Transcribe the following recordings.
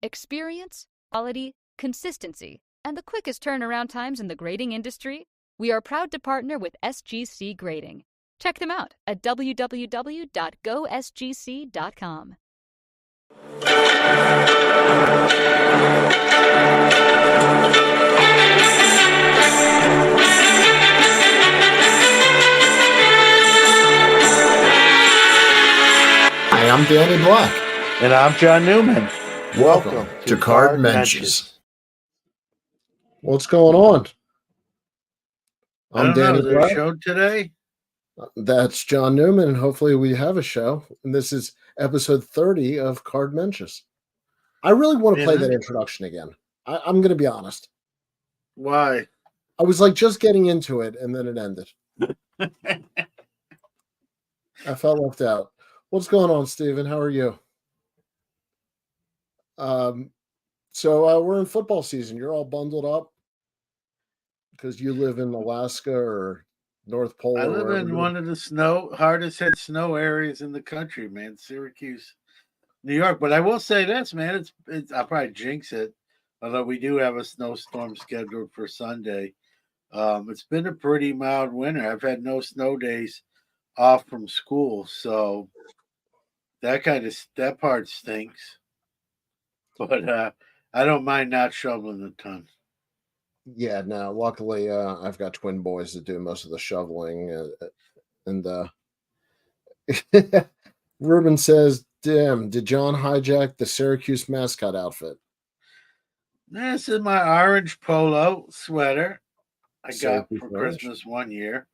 Experience, quality, consistency, and the quickest turnaround times in the grading industry? We are proud to partner with SGC Grading. Check them out at www.gosgc.com. Hi, I'm Danny Black. And I'm John Newman. Welcome to Card Mensches. What's going on? I'm Danny Black. Show today? That's John Newman, and hopefully we have a show. And this is episode 30 of Card Mensches. I really want to play that introduction again. I'm going to be honest. Why? I was like just getting into it, and then it ended. I felt left out. What's going on, Steven? How are you? So we're in football season. You're all bundled up because you live in Alaska or North Pole. I live in one of the hardest hit snow areas in the country, man. Syracuse, New York. But I will say this, man. It's I'll probably jinx it, although we do have a snowstorm scheduled for Sunday. It's been a pretty mild winter. I've had no snow days off from school, so that part stinks. But I don't mind not shoveling a ton. Yeah, no. Luckily, I've got twin boys that do most of the shoveling. And Ruben says, "Damn, did John hijack the Syracuse mascot outfit?" This is my orange polo sweater I got for Orange. Christmas one year.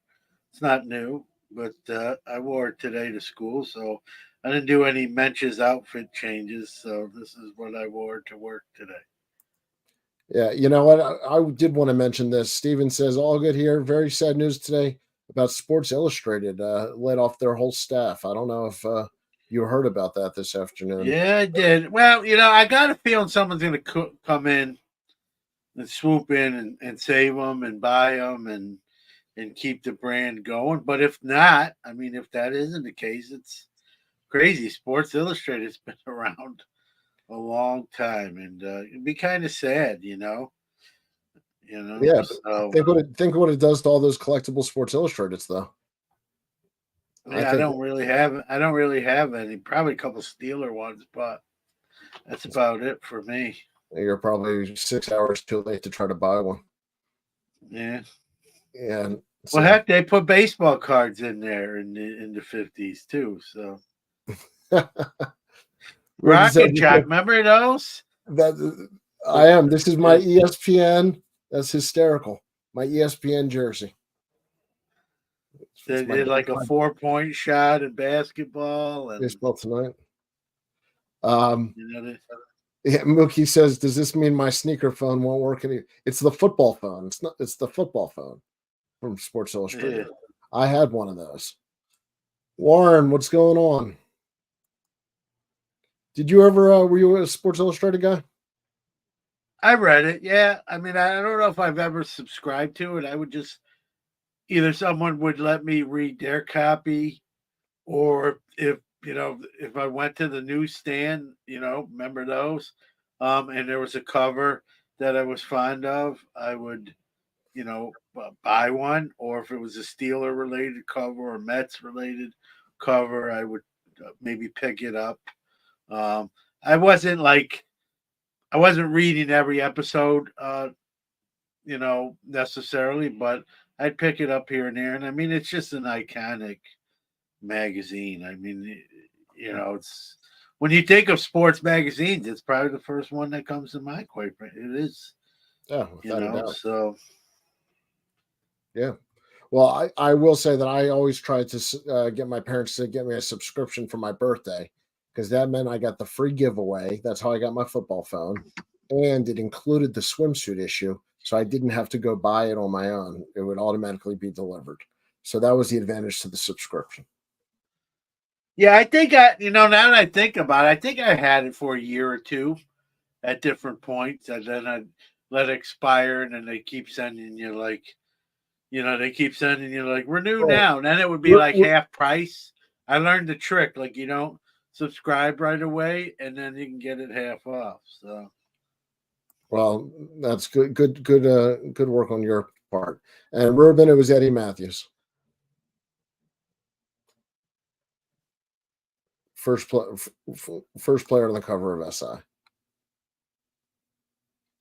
It's not new, but I wore it today to school, so I didn't do any Mensches outfit changes. So this is what I wore to work today. Yeah, you know what? I did want to mention this. Steven says, all good here. Very sad news today about Sports Illustrated. Laid off their whole staff. I don't know if you heard about that this afternoon. Yeah, I did. Well, I got a feeling someone's going to come in and swoop in and save them and buy them and keep the brand going. But if not, I mean, if that isn't the case, it's crazy. Sports Illustrated's been around a long time, and it'd be kind of sad, Yeah, so, think what it does to all those collectible Sports Illustrateds, though. Yeah, I don't really have any. Probably a couple Steeler ones, but that's about it for me. You're probably 6 hours too late to try to buy one. Yeah. And well, heck, they put baseball cards in there in the 50s too. So Rocket Jock, remember those? I am. This is my ESPN. That's hysterical. My ESPN jersey. They did like a 4-point shot in basketball and baseball tonight. Yeah, Mookie says, "Does this mean my sneaker phone won't work anymore?" It's the football phone. It's the football phone from Sports Illustrated. Yeah. I had one of those. Warren, what's going on? Did you ever were you a Sports Illustrated guy? I read it. Yeah, I mean, I don't know if I've ever subscribed to it. I would just either someone would let me read their copy, or if I went to the newsstand, remember those, and there was a cover that I was fond of, I would, buy one. Or if it was a Steeler related cover or Mets related cover, I would maybe pick it up. I wasn't reading every episode, necessarily, but I'd pick it up here and there. And I mean, it's just an iconic magazine. I mean, it's when you think of sports magazines, it's probably the first one that comes to mind. Quite frankly, it is. Yeah, so. Yeah. Well, I will say that I always tried to get my parents to get me a subscription for my birthday, because that meant I got the free giveaway. That's how I got my football phone. And it included the swimsuit issue, so I didn't have to go buy it on my own. It would automatically be delivered. So that was the advantage to the subscription. Yeah, I think now that I think about it, I think I had it for a year or two at different points, and then I let it expire, and then they keep sending you renew now, and then it would be like half price. I learned the trick, subscribe right away, and then you can get it half off. So, Well, that's good work on your part. And Ruben, it was Eddie Matthews, first player on the cover of SI.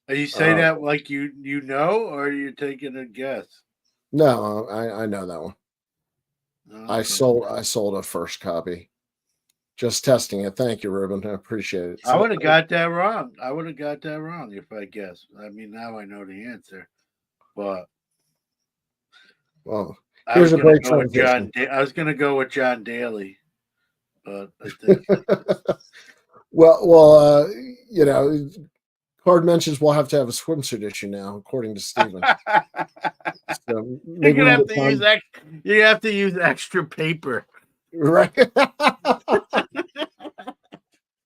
are you say that like you know, or are you taking a guess? No, I know that one. Okay. I sold a first copy. Just testing it. Thank you, Ruben. I appreciate it. I would have got that wrong. I would have got that wrong if I guessed. I mean, now I know the answer, but Well, I here's was a going to great go with transition. I was going to go with John Daly, but I think. well, you know, Card Mensches will have to have a swimsuit issue now, according to Steven. So maybe You're gonna have to use you have to use extra paper. Right.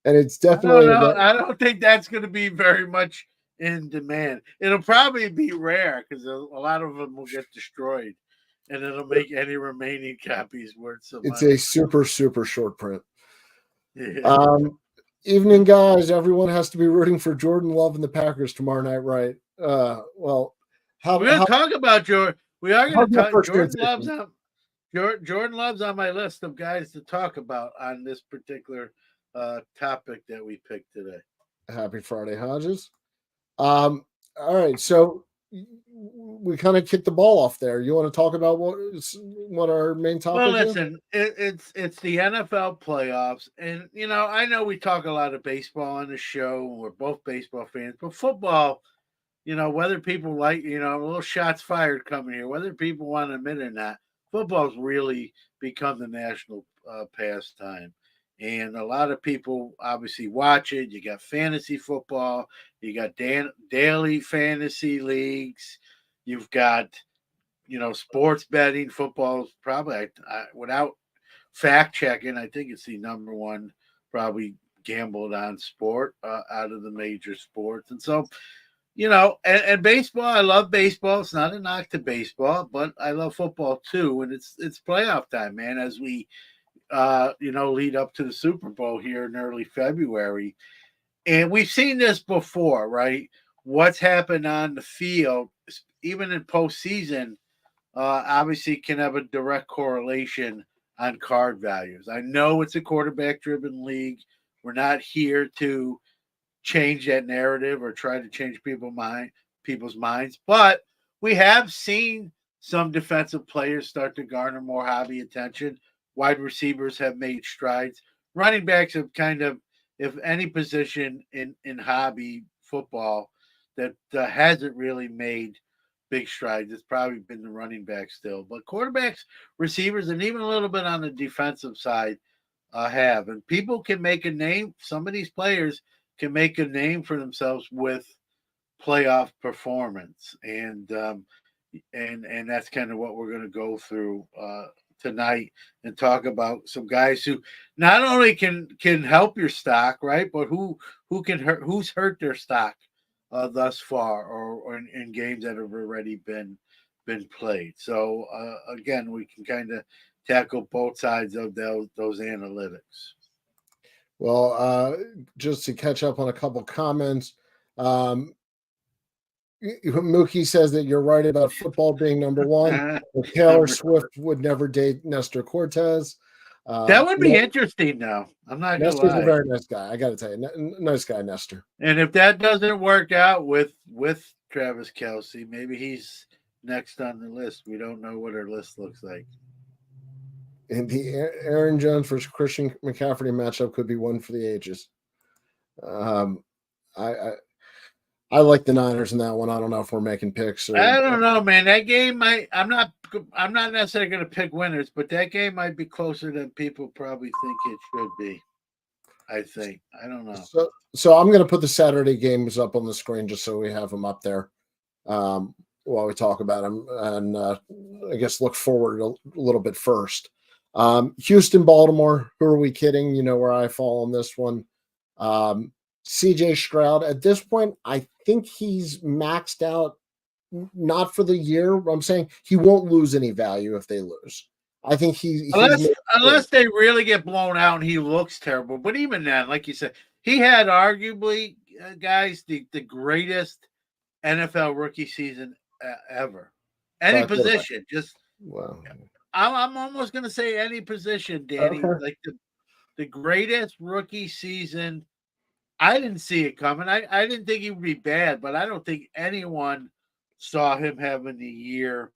And it's I definitely don't know. I don't think that's going to be very much in demand. It'll probably be rare because a lot of them will get destroyed, and it'll make any remaining copies worth some it's money. a super short print. Yeah. Evening, guys. Everyone has to be rooting for Jordan Love and the Packers tomorrow night, right? Well, we're going to talk about Jordan. We are going to talk. Jordan Love's on my list of guys to talk about on this particular topic that we picked today. Happy Friday, Hodges. All right, so we kind of kicked the ball off there. You want to talk about what our main topic well, listen, is? It's the NFL playoffs, and I know we talk a lot of baseball on the show. We're both baseball fans, but football, whether people like, a little shots fired coming here, whether people want to admit it or not, football's really become the national pastime. And a lot of people obviously watch it. You got fantasy football, you got daily fantasy leagues, you've got, sports betting. Football is probably, without fact checking, I think it's the number one probably gambled on sport out of the major sports. And so, and baseball, I love baseball. It's not a knock to baseball, but I love football too. And it's playoff time, man, as we lead up to the Super Bowl here in early February. And we've seen this before, right? What's happened on the field, even in postseason, obviously can have a direct correlation on card values. I know it's a quarterback-driven league. We're not here to change that narrative or try to change people's minds, but we have seen some defensive players start to garner more hobby attention. Wide receivers have made strides. Running backs have kind of, if any position in hobby football that hasn't really made big strides, it's probably been the running back still. But quarterbacks, receivers, and even a little bit on the defensive side have. And people can make a name. Some of these players can make a name for themselves with playoff performance, and that's kind of what we're going to go through tonight and talk about some guys who not only can help your stock, right, but who's hurt their stock thus far, or in games that have already been played. So again, we can kind of tackle both sides of those analytics. Well, just to catch up on a couple comments, Mookie says that you're right about football being number one. Taylor Swift would never date Nestor Cortez. That would be interesting, though. I'm not going to lie. Nestor's a very nice guy. I got to tell you, nice guy, Nestor. And if that doesn't work out with Travis Kelce, maybe he's next on the list. We don't know what our list looks like. And the Aaron Jones versus Christian McCaffrey matchup could be one for the ages. I like the Niners in that one. I don't know if we're making picks. I don't know, man. That game I'm not necessarily going to pick winners, but that game might be closer than people probably think it should be. I think. I don't know. So I'm going to put the Saturday games up on the screen just so we have them up there while we talk about them, and I guess look forward a little bit first. Houston, Baltimore. Who are we kidding? You know where I fall on this one. CJ Stroud, at this point, I think he's maxed out, not for the year. I'm saying he won't lose any value if they lose. I think he's Unless they really get blown out and he looks terrible. But even then, like you said, he had arguably, guys, the greatest NFL rookie season ever. Any position, just well, I'm almost going to say any position, Danny. okay. Like the greatest rookie season. I didn't see it coming. I didn't think he would be bad, but I don't think anyone saw him having the year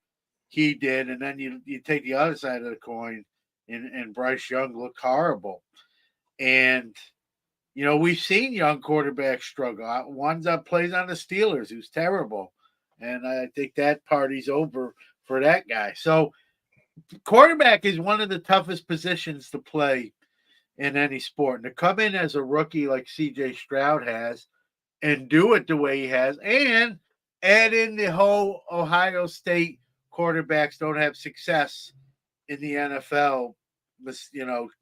he did. And then you take the other side of the coin, and Bryce Young looked horrible. And we've seen young quarterbacks struggle. One that plays on the Steelers, who's terrible, and I think that party's over for that guy. So quarterback is one of the toughest positions to play in any sport. And to come in as a rookie like CJ Stroud has and do it the way he has, and add in the whole Ohio State quarterbacks don't have success in the NFL,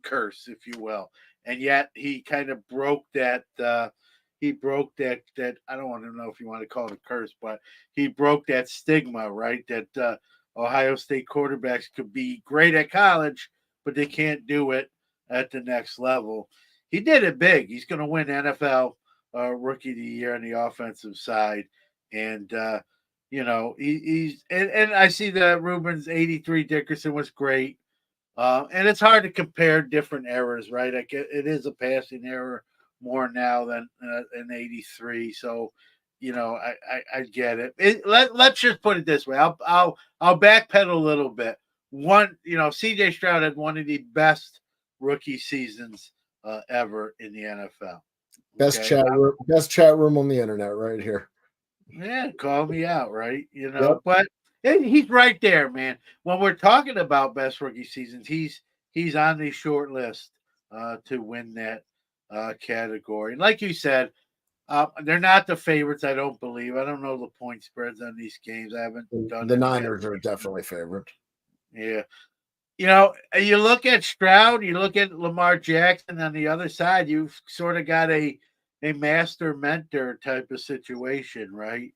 curse, if you will. And yet he kind of broke that. He broke that. I don't want to know if you want to call it a curse, but he broke that stigma, right? That Ohio State quarterbacks could be great at college, but they can't do it at the next level. He did it big. He's going to win NFL Rookie of the Year on the offensive side, and he's and I see that Ruben's 83 Dickerson was great. And it's hard to compare different eras, right? Like it is a passing era more now than in '83. So, I get it. Let's just put it this way. I'll backpedal a little bit. C.J. Stroud had one of the best rookie seasons ever in the NFL. Best chat room on the internet right here. Yeah, call me out, right? Yep. But he's right there, man. When we're talking about best rookie seasons, he's on the short list to win that category. And like you said, they're not the favorites. I don't believe. I don't know the point spreads on these games. I haven't done the Niners are definitely favored. Yeah. You look at Stroud, you look at Lamar Jackson on the other side, you've sort of got a master mentor type of situation, right?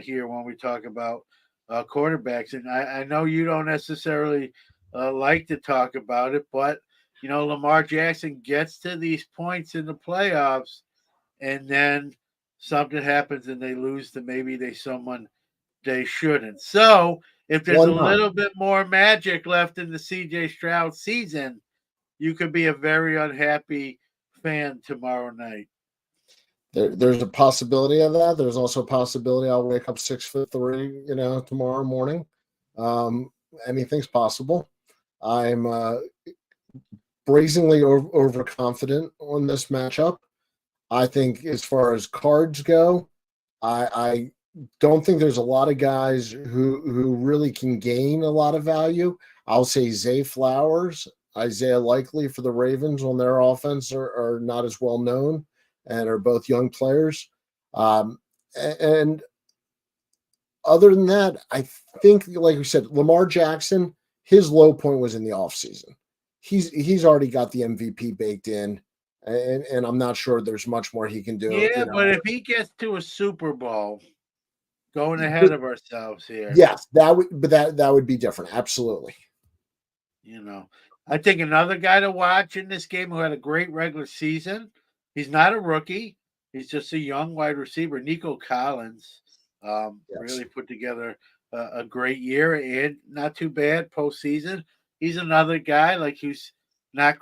Here when we talk about quarterbacks. And I know you don't necessarily like to talk about it, but Lamar Jackson gets to these points in the playoffs, and then something happens and they lose to maybe someone they shouldn't. So if there's a little bit more magic left in the CJ Stroud season, you could be a very unhappy fan tomorrow night. There's a possibility of that. There's also a possibility I'll wake up 6'3", tomorrow morning. Anything's possible. I'm brazenly overconfident on this matchup. I think as far as cards go, I don't think there's a lot of guys who really can gain a lot of value. I'll say Zay Flowers, Isaiah Likely for the Ravens on their offense are not as well known and are both young players. And other than that, I think, like we said, Lamar Jackson, his low point was in the offseason. He's already got the MVP baked in, and I'm not sure there's much more he can do. Yeah, but if he gets to a Super Bowl, going ahead of ourselves here. Yes, that would be different. Absolutely. I think another guy to watch in this game who had a great regular season. He's not a rookie. He's just a young wide receiver. Nico Collins really put together a great year and not too bad postseason. He's another guy who's not,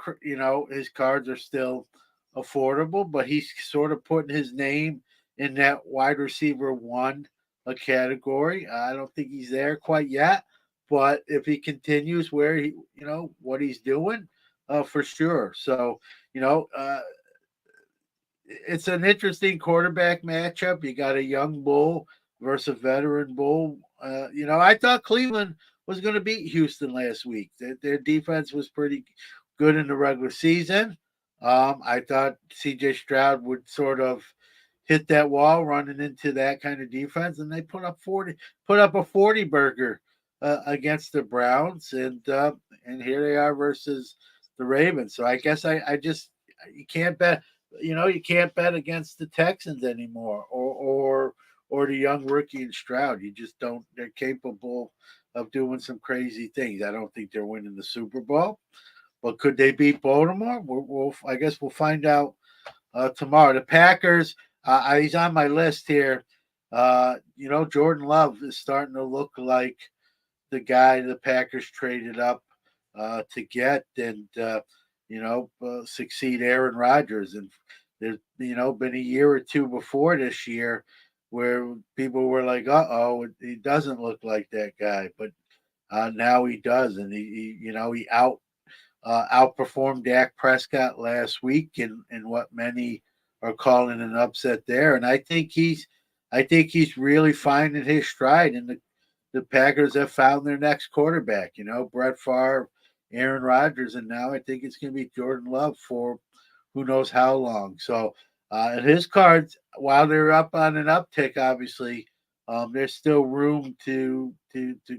his cards are still affordable, but he's sort of putting his name in that wide receiver one category. I don't think he's there quite yet, but if he continues where he, what he's doing, for sure. So, it's an interesting quarterback matchup. You got a young bull versus a veteran bull. I thought Cleveland was going to beat Houston last week. Their defense was pretty good in the regular season. I thought CJ Stroud would sort of hit that wall running into that kind of defense, and they put up a 40 burger against the Browns, and here they are versus the Ravens. So I guess you can't bet. You can't bet against the Texans anymore, or the young rookie in Stroud. You just don't. They're capable of doing some crazy things. I don't think they're winning the Super Bowl, but could they beat Baltimore? I guess we'll find out tomorrow. The Packers, he's on my list here. Jordan Love is starting to look like the guy the Packers traded up to get and succeed Aaron Rodgers. And there's been a year or two before this year where people were like, "Uh-oh, he doesn't look like that guy," but now he does, and he outperformed Dak Prescott last week in what many are calling an upset there. And I think he's really finding his stride. And the Packers have found their next quarterback. Brett Favre, Aaron Rodgers, and now I think it's going to be Jordan Love for who knows how long. So his cards, while they're up on an uptick, obviously, there's still room to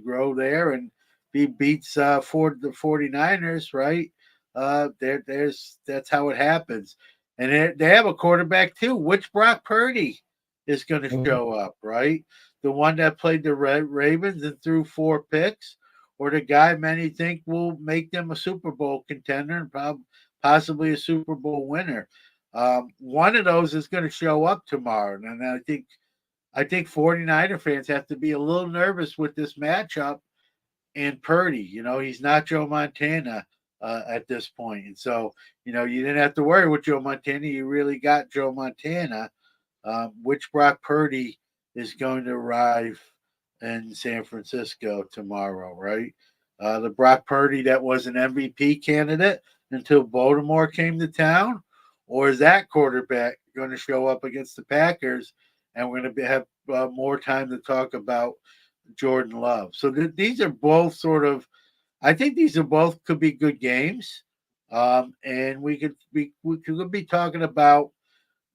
grow there. And he beats for the 49ers, right? That's how it happens. And they have a quarterback too. Which Brock Purdy is going to show up, right? The one that played the Ravens and threw 4 picks, or the guy many think will make them a Super Bowl contender and possibly a Super Bowl winner. One of those is going to show up tomorrow, and I think 49er fans have to be a little nervous with this matchup and Purdy. He's not Joe Montana at this point. And so, you didn't have to worry with Joe Montana. You really got Joe Montana. Which Brock Purdy is going to arrive in San Francisco tomorrow, right? The Brock Purdy that was an MVP candidate until Baltimore came to town, or is that quarterback going to show up against the Packers? And we're going to have more time to talk about Jordan Love. So these are both I think these are both could be good games. And we could be talking about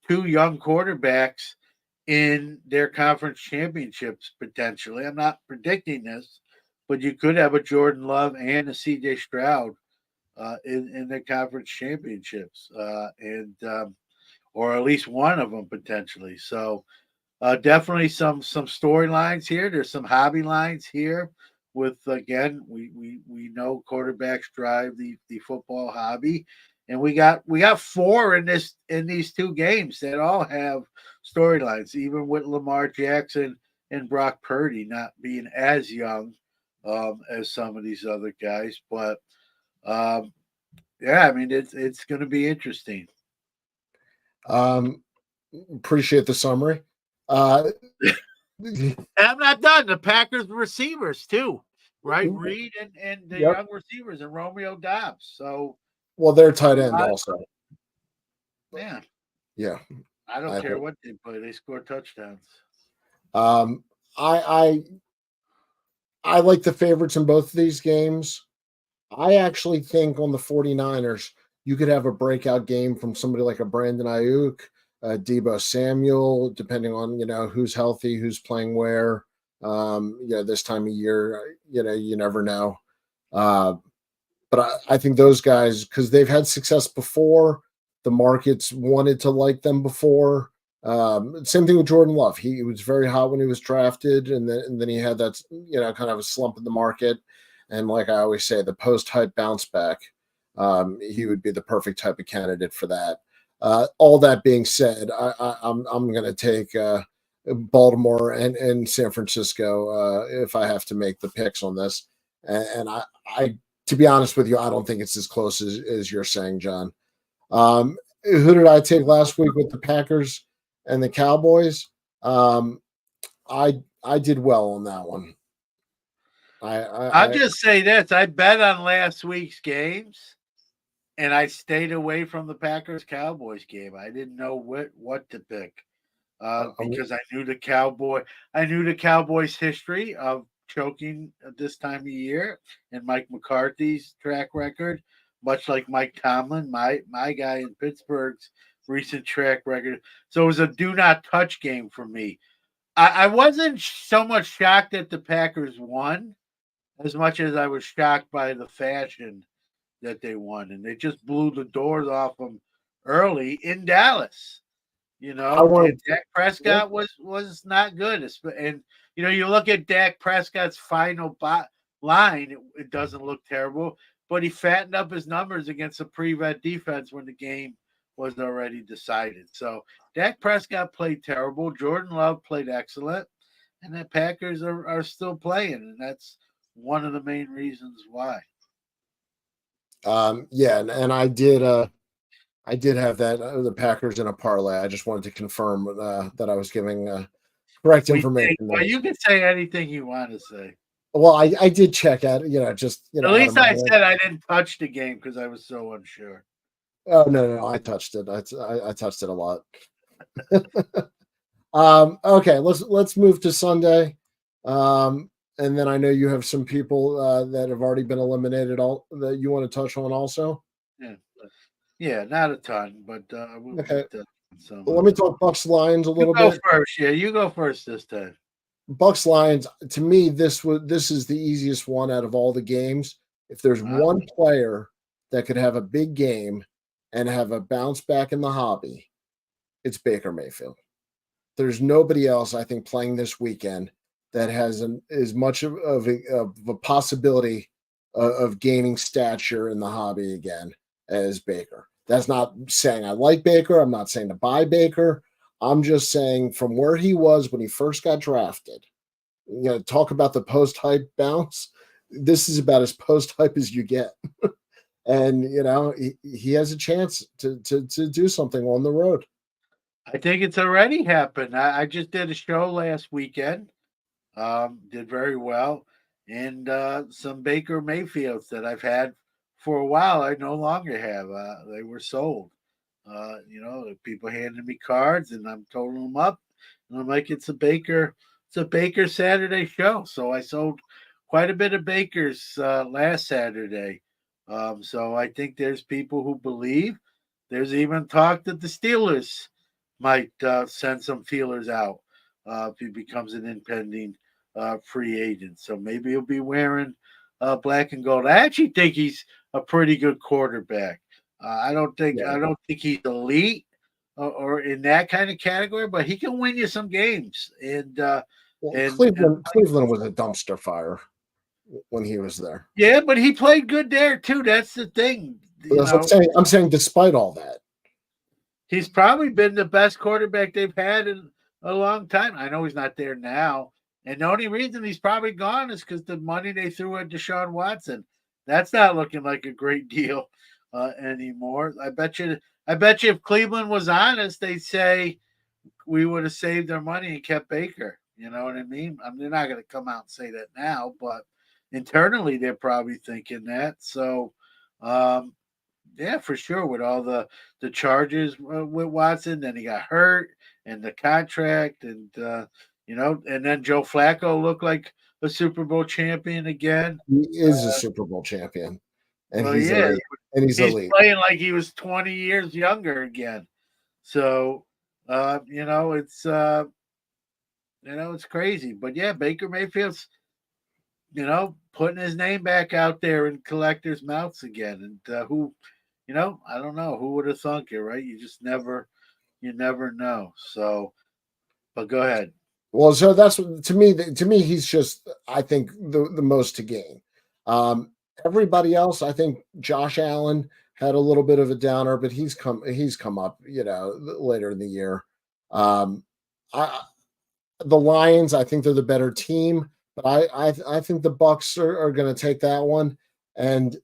2 young quarterbacks in their conference championships potentially. I'm not predicting this, but you could have a Jordan Love and a CJ Stroud in their conference championships, or at least one of them potentially. So definitely some storylines here. There's some hobby lines here. With again, we know quarterbacks drive the football hobby, and we got 4 in these 2 games that all have storylines. Even with Lamar Jackson and Brock Purdy not being as young as some of these other guys, but yeah, I mean it's going to be interesting. Appreciate the summary. I'm not done. The Packers receivers too, right? Reed and the young receivers and Romeo Dobbs. So, well, they're tight end also. Yeah. Yeah. I don't care what they play. They score touchdowns. I like the favorites in both of these games. I actually think on the 49ers, you could have a breakout game from somebody like a Brandon Ayuk, Deebo Samuel, depending on, who's healthy, who's playing where. This time of year, you never know. But I think those guys, because they've had success before, the markets wanted to like them before. Same thing with Jordan Love. He was very hot when he was drafted, and then he had that, kind of a slump in the market. And like I always say, the post-hype bounce back, he would be the perfect type of candidate for that. All that being said, I'm going to take Baltimore and San Francisco if I have to make the picks on this. And I, to be honest with you, I don't think it's as close as you're saying, John. Who did I take last week with the Packers and the Cowboys? I did well on that one. I'll just say this: I bet on last week's games, and I stayed away from the Packers Cowboys game. I didn't know what to pick because I knew the Cowboys' history of choking at this time of year and Mike McCarthy's track record, much like Mike Tomlin, my guy in Pittsburgh's recent track record. So it was a do not touch game for me. I wasn't so much shocked that the Packers won as much as I was shocked by the fashion that they won. And they just blew the doors off them early in Dallas. You I know, and wanted, Dak yeah, Prescott was not good. And you look at Dak Prescott's final line, it doesn't look terrible, but he fattened up his numbers against a prevent defense when the game was already decided. So Dak Prescott played terrible. Jordan Love played excellent, and the Packers are still playing, and that's one of the main reasons why. yeah, and I did have that the Packers in a parlay. I just wanted to confirm that I was giving correct We think, information well, there. you can say anything you want to say. Well, I did check out, just At out of least my I head. said I didn't touch the game because I was so unsure. Oh no, I touched it. I touched it a lot. Okay, let's move to Sunday. And then I know you have some people that have already been eliminated all that you want to touch on also. Yeah, yeah, not a ton, but we'll Okay. touch on some Well, let of me it. talk Bucks Lions a You little go bit. first. Yeah, you go first this time. Bucks Lions, to me, this is the easiest one out of all the games. If there's Uh, one player that could have a big game and have a bounce back in the hobby, it's Baker Mayfield. There's nobody else I think playing this weekend that has as much of a possibility of gaining stature in the hobby again as Baker. That's not saying I like Baker. I'm not saying to buy Baker. I'm just saying from where he was when he first got drafted. Talk about the post hype bounce. This is about as post hype as you get, and he has a chance to do something on the road. I think it's already happened. I just did a show last weekend. Did very well, and some Baker Mayfields that I've had for a while. I no longer have. They were sold. People handed me cards, and I'm totaling them up, and I'm like, it's a Baker Saturday show. So I sold quite a bit of Bakers last Saturday. So I think there's people who believe. There's even talk that the Steelers might send some feelers out if he becomes an impending free agent. So maybe he'll be wearing black and gold. I actually think he's a pretty good quarterback. Yeah. I don't think he's elite or in that kind of category, but he can win you some games. Well, And Cleveland was a dumpster fire when he was there. yeah, but he played good there too. That's the thing. But that's what I'm saying. I'm saying despite all that, He's probably been the best quarterback they've had in a long time. I know he's not there now. And the only reason he's probably gone is because the money they threw at Deshaun Watson. That's not looking like a great deal anymore. I bet you if Cleveland was honest, they'd say we would have saved their money and kept Baker. You know what I mean? They're not going to come out and say that now, but internally they're probably thinking that. So um, yeah, for sure. With all the charges with Watson, then he got hurt, and the contract, and and then Joe Flacco looked like a Super Bowl champion again. he is a Super Bowl champion, and Well, he's yeah, elite. And he's he's elite. playing like he was 20 years younger again. So, it's crazy. But yeah, Baker Mayfield's putting his name back out there in collectors' mouths again, and I don't know who would have thunk it, right? You never know. So, but go ahead. Well, so that's to me. To me, he's just I think the most to gain. Everybody else, I think Josh Allen had a little bit of a downer, but he's come up, later in the year. I The Lions, I think they're the better team, but I think the Bucks are going to take that one, and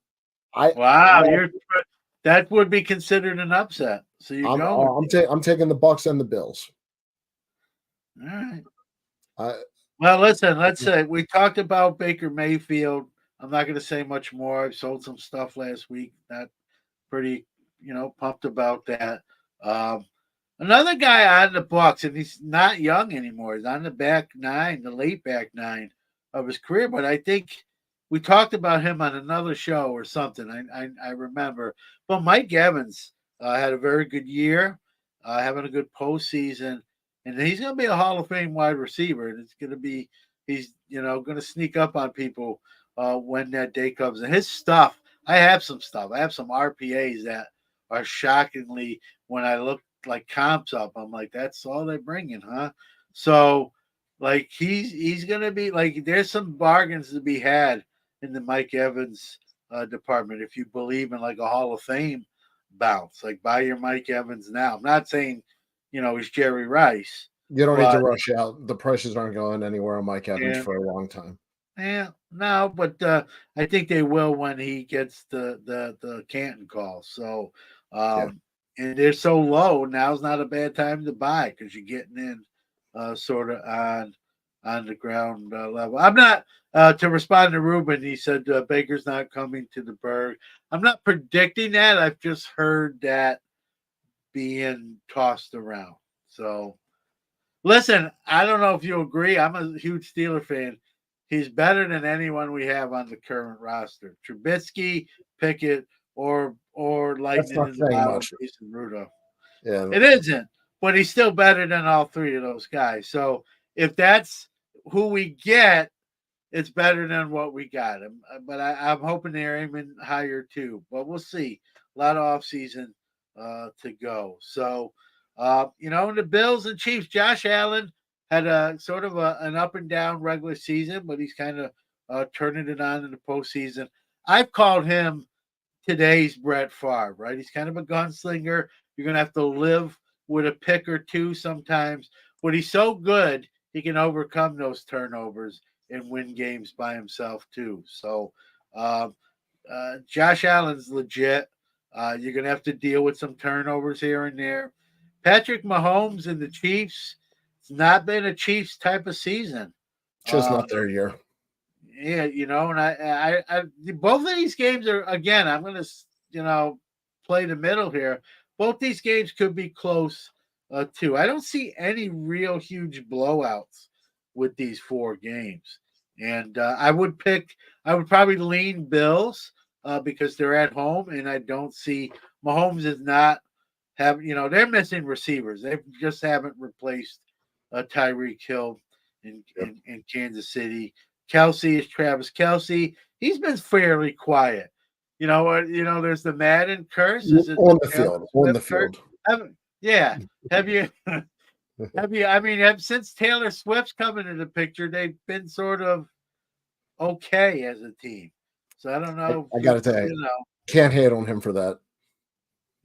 Wow, that would be considered an upset. So you're I'm going with I'm taking the Bucks and the Bills. all right. I, Well, listen, let's say we talked about Baker Mayfield. I'm not going to say much more. I sold some stuff last week. Not pretty, pumped about that. Um, Another guy on the Bucks, and he's not young anymore. He's on the back nine, the late back nine of his career. But I think we talked about him on another show or something. I remember. But Mike Evans had a very good year, having a good postseason, and he's going to be a Hall of Fame wide receiver. And he's going to sneak up on people when that day comes. And his stuff, I have some stuff. I have some RPAs that are shockingly when I look like comps up. I'm like, that's all they're bringing, huh? So like he's gonna be like, there's some bargains to be had in the Mike Evans department if you believe in like a Hall of Fame bounce. Like buy your Mike Evans now. I'm not saying he's Jerry Rice, You don't need to but rush out. The prices aren't going anywhere on Mike Evans yeah, for a long time. yeah, no, but I think they will when he gets the Canton call. So, Yeah. and they're so low. Now's not a bad time to buy because you're getting in sort of on the ground level. I'm not to respond to Ruben. He said Baker's not coming to the Berg. I'm not predicting that. I've just heard that being tossed around. So, listen, I don't know if you agree. I'm a huge Steeler fan. He's better than anyone we have on the current roster. Trubisky, Pickett, or That's lightning not in the saying bottle, much. Mason Rudolph. Yeah. It isn't, but he's still better than all three of those guys. So if that's who we get, it's better than what we got. But I'm hoping they're aiming higher too. But we'll see. A lot of offseason to go. So, the Bills and Chiefs, Josh Allen had a sort of an up and down regular season, but he's kind of turning it on in the postseason. I've called him today's Brett Favre, right? He's kind of a gunslinger. You're going to have to live with a pick or two sometimes, but he's so good, he can overcome those turnovers and win games by himself too. So, Josh Allen's legit. You're going to have to deal with some turnovers here and there. Patrick Mahomes and the Chiefs, it's not been a Chiefs type of season. Just not their year. Yeah, and I both of these games are, again, I'm going to, play the middle here. Both these games could be close too. I don't see any real huge blowouts with these four games. And I would probably lean Bills because they're at home, and I don't see Mahomes is not they're missing receivers. They just haven't replaced Tyreek Hill in Kansas City. Kelsey is Travis Kelsey. He's been fairly quiet. You know what? There's the Madden curse. Is it On the the Taylor field. On Swift the curse? field. Yeah. Have you? I mean, since Taylor Swift's coming into the picture, they've been sort of okay as a team. So I don't know. I got to tell you, can't hate on him for that.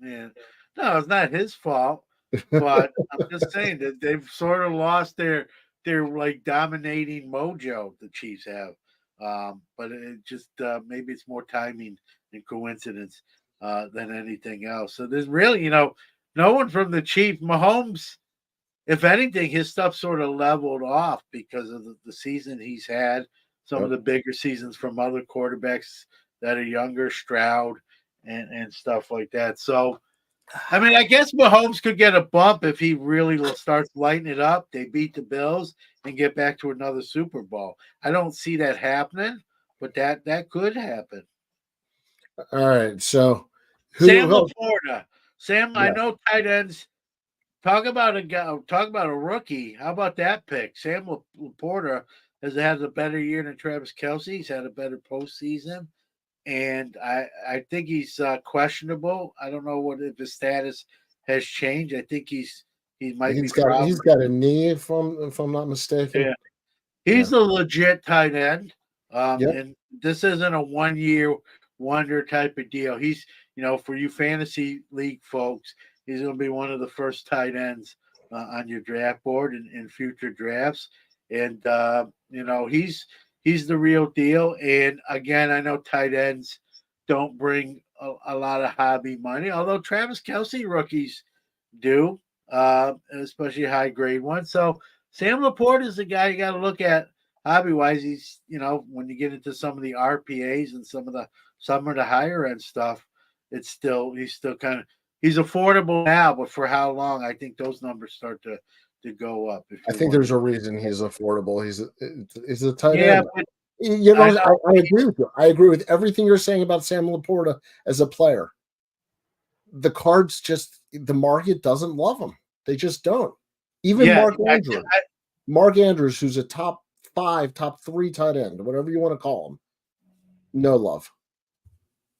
Yeah. No, it's not his fault. But I'm just saying that they've sort of lost their like dominating mojo the Chiefs have. But it just maybe it's more timing and coincidence than anything else. So there's really, no one from the Chiefs. Mahomes, if anything, his stuff sort of leveled off because of the season he's had. Some of the bigger seasons from other quarterbacks that are younger, Stroud and stuff like that. So, I mean, I guess Mahomes could get a bump if he really starts lighting it up. They beat the Bills and get back to another Super Bowl. I don't see that happening, but that could happen. All right, so Sam Laporta. Sam, Yeah. I know tight ends. Talk about a rookie. How about that pick? Sam Laporta has had a better year than Travis Kelsey. He's had a better postseason. And I think he's questionable. I don't know if his status has changed. I think he might he's be got a knee, if I'm not mistaken. Yeah. He's a legit tight end. Yep. And this isn't a 1-year wonder type of deal. He's, for you fantasy league folks, he's going to be one of the first tight ends on your draft board in future drafts. And, he's the real deal. And again, I know tight ends don't bring a lot of hobby money, although Travis Kelsey rookies do, especially high grade ones. So Sam Laporte is the guy you got to look at hobby wise. He's, when you get into some of the RPAs and some of the higher end stuff, he's still kind of, he's affordable now, but for how long? I think those numbers start to go up. I think there's a reason he's affordable. He's a tight end. But, I agree with you. I agree with everything you're saying about Sam Laporta as a player. The Cards the market doesn't love him. They just don't. Even Mark Andrews, who's a top 5, top 3 tight end, whatever you want to call him, no love.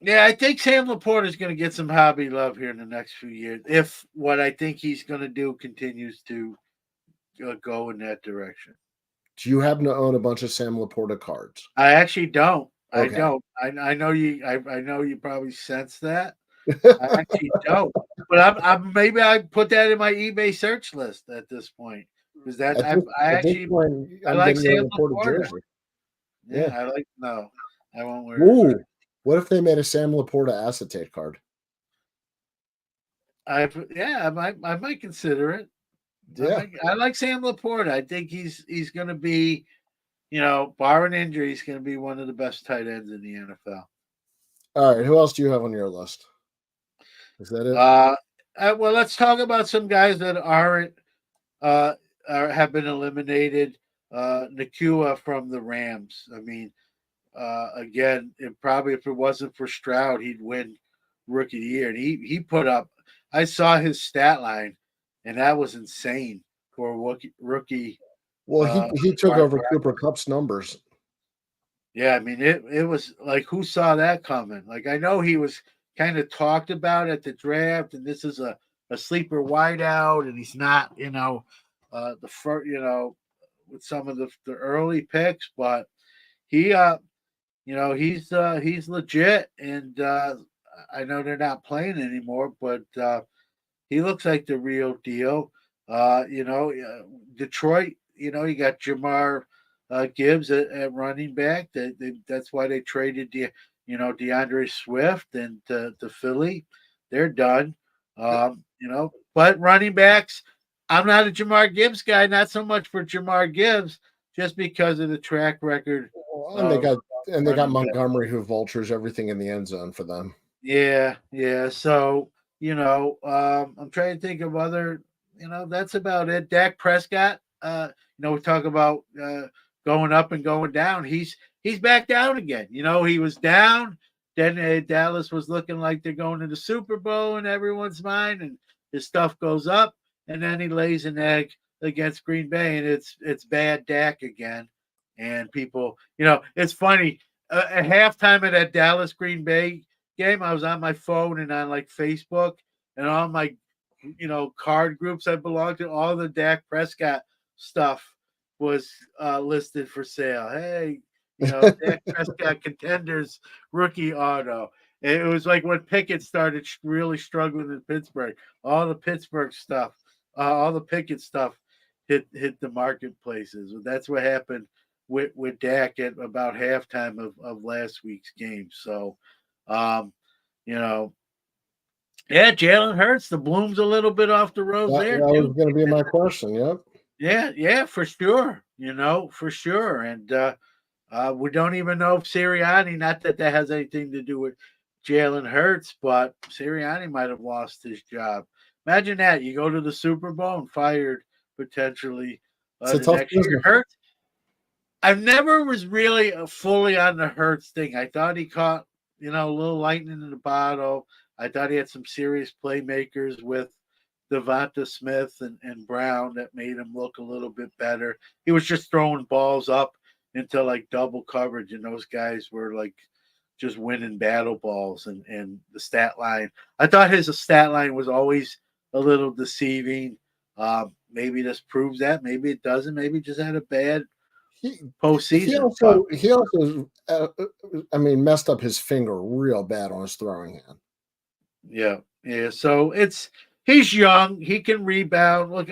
Yeah, I think Sam Laporta is going to get some hobby love here in the next few years if what I think he's going to do continues to go in that direction. Do you happen to own a bunch of Sam Laporta cards? I actually don't. I Okay. don't. I know you. I know you probably sense that. I actually don't. But I'm maybe I put that in my eBay search list at this point because that I At this actually point, I I'm like getting Sam you a Laporta Laporta. jersey. Yeah, Yeah. I like no. I won't wear it. Ooh. What if they made a Sam Laporta acetate card? I might consider it. Yeah. I like Sam Laporta. I think he's going to be, barring injury, he's going to be one of the best tight ends in the NFL. All right. Who else do you have on your list? Is that it? Well, let's talk about some guys that aren't have been eliminated. Nakua from the Rams. I mean, again, if it wasn't for Stroud, he'd win Rookie of the Year. And he put up. I saw his stat line, and that was insane for a rookie. Well, he took wide over Cooper receiver. Cup's numbers. Yeah, I mean it was like who saw that coming? Like I know he was kind of talked about at the draft, and this is a sleeper wideout, and he's not, the first, with some of the early picks, but he he's legit, and I know they're not playing anymore, but he looks like the real deal. Detroit, you got Jamar Gibbs at running back. That's why they traded DeAndre Swift and to Philly. They're done. But running backs, I'm not a Jamar Gibbs guy. Not so much for Jamar Gibbs, just because of the track record And they of got running back. Montgomery who vultures everything in the end zone for them. Yeah, yeah. So, I'm trying to think of other, that's about it. Dak Prescott, we talk about going up and going down. He's back down again. He was down. Then Dallas was looking like they're going to the Super Bowl in everyone's mind, and his stuff goes up, and then he lays an egg against Green Bay, and it's bad Dak again. And people, it's funny. At halftime of that Dallas Green Bay game, I was on my phone and on like Facebook and all my, card groups I belong to. All the Dak Prescott stuff was listed for sale. Hey, Dak Prescott contenders rookie auto. And it was like when Pickett started really struggling in Pittsburgh. All the Pittsburgh stuff, all the Pickett stuff hit the marketplaces. That's what happened with Dak at about halftime of last week's game. So, um, you know, yeah, Jalen Hurts, the bloom's a little bit off the rose there That was too. going to be my question. Yep. Yeah, for sure. For sure. And we don't even know if Sirianni, not that that has anything to do with Jalen Hurts, but Sirianni might have lost his job. Imagine that. You go to the Super Bowl and fired potentially It's a the tough next year. business. Hurts, I never was really fully on the Hurts thing. I thought he caught, a little lightning in the bottle. I thought he had some serious playmakers with Devonta Smith and Brown that made him look a little bit better. He was just throwing balls up into like double coverage, and those guys were like just winning battle balls. And the stat line, I thought his stat line was always a little deceiving. Maybe this proves that. Maybe it doesn't. Maybe just had a bad He postseason. But he also messed up his finger real bad on his throwing hand. yeah. So he's young. He can rebound. Look,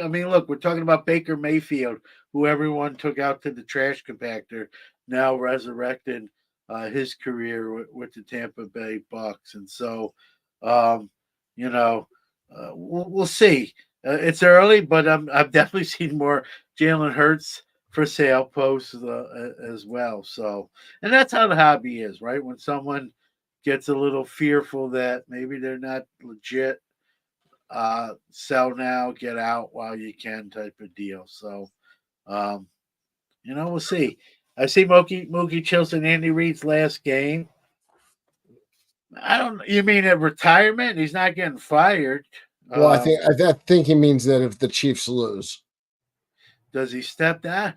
we're talking about Baker Mayfield, who everyone took out to the trash compactor, now resurrected his career with the Tampa Bay Bucks. And so, we'll see. It's early, but I've definitely seen more Jalen Hurts for sale posts as well. So, and that's how the hobby is, right? When someone gets a little fearful that maybe they're not legit, sell now, get out while you can type of deal. So, um, we'll see. I see Mookie Chilson, Andy Reid's last game. I don't. You mean at retirement? He's not getting fired. Well, I think he means that if the Chiefs lose, Does he step down?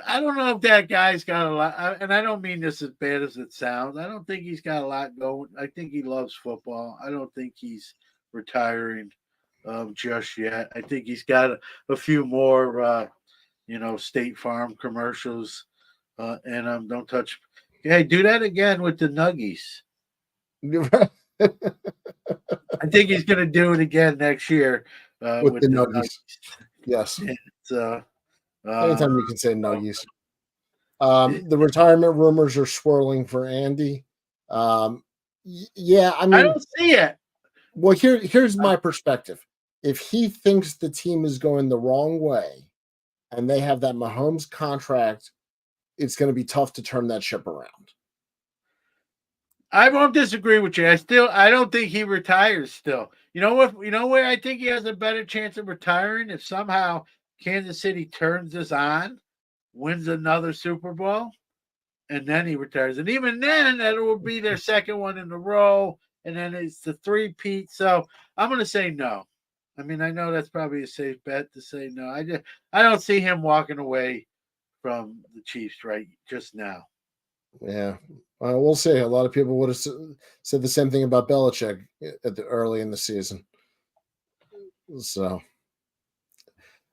I don't know if that guy's got a lot, and I don't mean this as bad as it sounds. I don't think he's got a lot going. I think he loves football. I don't think he's retiring just yet. I think he's got a few more, State Farm commercials, and don't touch. Hey, do that again with the Nuggies. I think he's going to do it again next year with the the Nuggies. Nuggies. Yes. Anytime you can say Nuggies. The retirement rumors are swirling for Andy. Yeah, I mean, I don't see it. Well, here's my perspective. If he thinks the team is going the wrong way and they have that Mahomes contract, it's going to be tough to turn that ship around. I won't disagree with you. I don't think he retires still. You know what? You know where I think he has a better chance of retiring if somehow Kansas City turns this on, wins another Super Bowl, and then he retires. And even then, that will be their second one in a row, and then it's the three-peat. So I'm going to say no. I mean, I know that's probably a safe bet to say no. I don't see him walking away from the Chiefs right just now. Yeah, we'll see. A lot of people would have said the same thing about Belichick early in the season. So,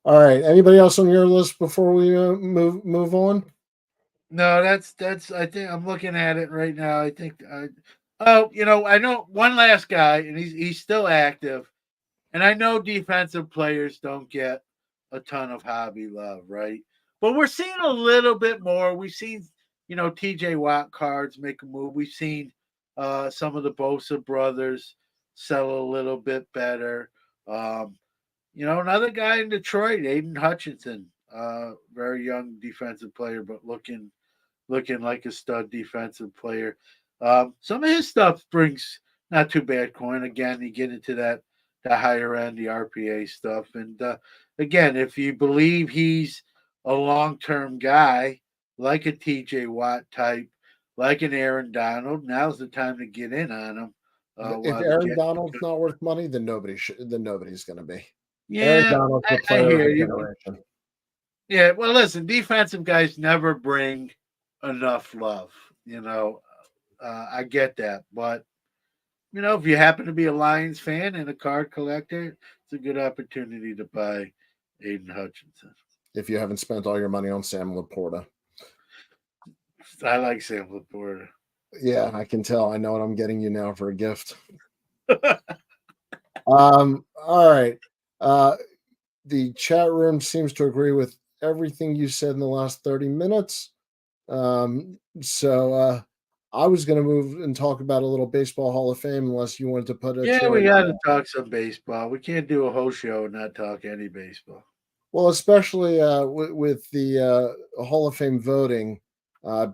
all right. Anybody else on your list before we move on? No, that's. I think I'm looking at it right now. I think. I know one last guy, and he's still active, and I know defensive players don't get a ton of hobby love, right? But we're seeing a little bit more. We've seen, TJ Watt cards make a move. We've seen some of the Bosa brothers sell a little bit better. Another guy in Detroit, Aiden Hutchinson, very young defensive player, but looking like a stud defensive player. Some of his stuff brings not too bad coin. Again, you get into the higher end, the RPA stuff. And again, if you believe he's a long-term guy, like a TJ Watt type, like an Aaron Donald, now's the time to get in on him. If Aaron Donald's not worth money, then nobody's going to be. Aaron Yeah, Donald's the I player hear of the you. generation. Yeah, well, listen, defensive guys never bring enough love. I get that, but if you happen to be a Lions fan and a card collector, it's a good opportunity to buy Aiden Hutchinson. If you haven't spent all your money on Sam Laporta. I like Sam Laporta. Yeah, I can tell. I know what I'm getting you now for a gift. All right. The chat room seems to agree with everything you said in the last 30 minutes. So I was going to move and talk about a little baseball Hall of Fame unless you wanted to put a Yeah, we got to talk some baseball. We can't do a whole show and not talk any baseball. Well, especially with the Hall of Fame voting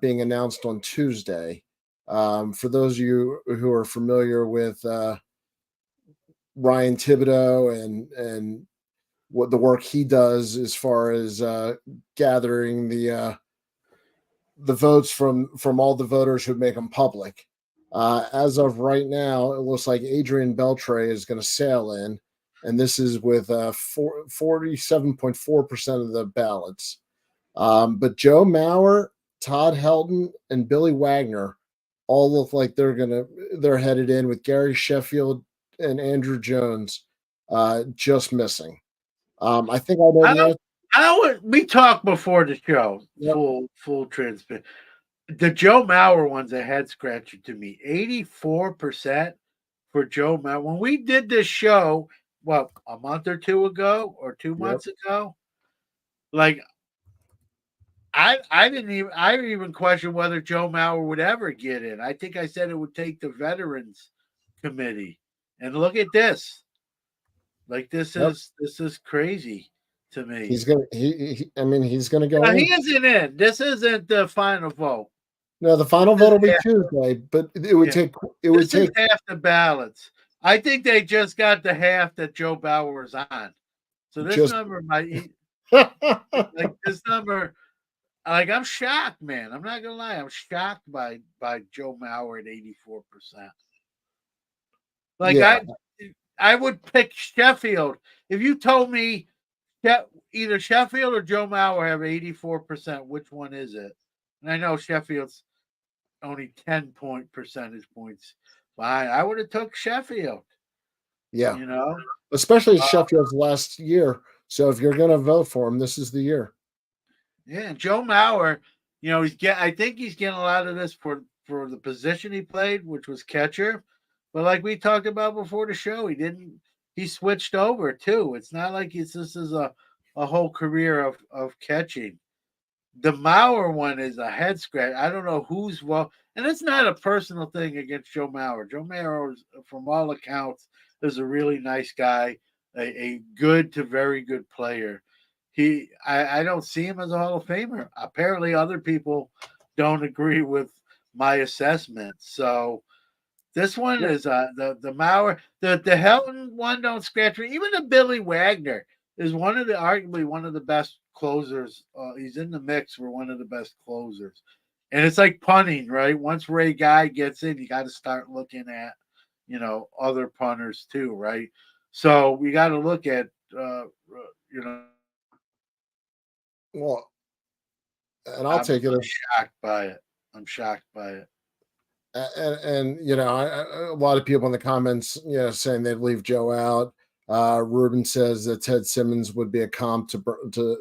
being announced on Tuesday. For those of you who are familiar with Ryan Thibodeau and what the work he does as far as gathering the votes from all the voters who make them public. As of right now, it looks like Adrian Beltre is going to sail in, and this is with 47.4% of the ballots. But Joe Mauer, Todd Helton, and Billy Wagner all look like they're headed in with Gary Sheffield and Andrew Jones just missing. I think I know the answer. We talked before the show. Yep. Full transparent. The Joe Mauer one's a head scratcher to me. 84% for Joe Mauer. When we did this show, a month or two ago or 2 months ago, like I didn't even question whether Joe Mauer would ever get in. I think I said it would take the Veterans Committee. And look at this. Like this is crazy to me. He's gonna. He's gonna go. No, he isn't in. This isn't the final vote. No, the final vote will be Tuesday, but it would take. It would take half the ballots. I think they just got the half that Joe Bauer is on. So this number might. Like this number. Like I'm shocked, man. I'm not gonna lie. I'm shocked by Joe Mauer at 84%. Like I would pick Sheffield. If you told me either Sheffield or Joe Mauer have 84%. Which one is it? And I know Sheffield's only 10 percentage points behind. I would have took Sheffield. Yeah. You know, Especially Sheffield's last year. So if you're going to vote for him, this is the year. Yeah, Joe Mauer, I think he's getting a lot of this for the position he played, which was catcher. But like we talked about before the show, he switched over too. It's not like this is a whole career of catching. The Mauer one is a head scratch. I don't know and it's not a personal thing against Joe Mauer. Joe Mauer, from all accounts, is a really nice guy, a good to very good player. I don't see him as a Hall of Famer. Apparently, other people don't agree with my assessment. So this one is the Mauer, the Helton one. Don't scratch me. Even the Billy Wagner is arguably one of the best closers. He's in the mix for one of the best closers, and it's like punting, right? Once Ray Guy gets in, you got to start looking at other punters too, right? So we got to look at you know. Well, and I'll take it. Shocked by it. I'm shocked by it. And a lot of people in the comments, saying they'd leave Joe out. Ruben says that Ted Simmons would be a comp to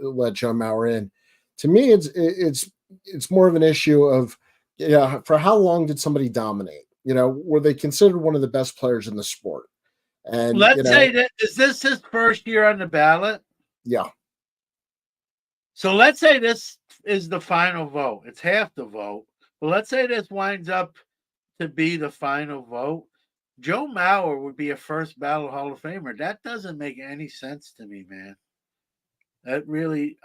let Joe Mauer in. To me, it's more of an issue of, for how long did somebody dominate? Were they considered one of the best players in the sport? And let's say that is this his first year on the ballot? Yeah. So let's say this is the final vote. It's half the vote. But let's say this winds up to be the final vote. Joe Mauer would be a first ballot Hall of Famer. That doesn't make any sense to me, man. That really,